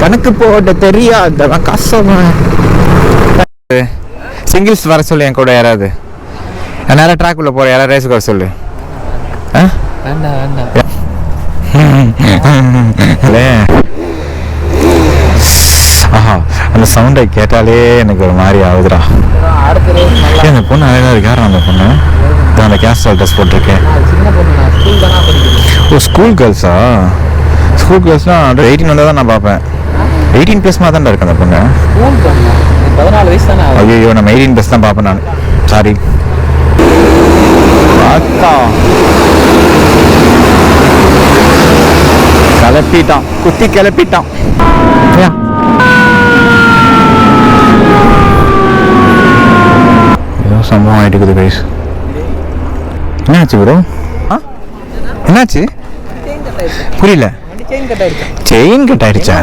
கணக்கு போட தெரியாதவன் கஷ்டவன். சிங்கிள்ஸ் வர சொல்லு என் கூட யாராவது. நேரம் ட்ராக் உள்ள போற யாராவது ரேஸுக்கு வர சொல்லு. ஆஹா, அந்த சவுண்டை கேட்டாலே எனக்கு ஒரு மாதிரி ஆகுதுடா. அந்த பொண்ணு அழகா இருக்கு. யாரும் அந்த பொண்ணு அந்த கேஸ்டல் ட்ரெஸ் போட்டிருக்கேன். ஓ, ஸ்கூல் கேர்ள்ஸா? ஸ்கூல் கேர்ள்ஸ்னால் 18 வந்தால் தான் நான் பார்ப்பேன். 18+ மாதிரி தான் இருக்கு அந்த பொண்ணு. 14 வயசு தானே. ஐயோ, நம்ம 18+ தான் பார்ப்பேன் நான். சாரி. கிளப்பிட்டான், குத்தி கிளப்பிட்டான். ஏதோ சம்பவம் ஆயிட்டுக்குது கைஸ். என்னாச்சு ப்ரோ? என்னாச்சு புரியல. செயின் கட் ஆயிடுச்சா?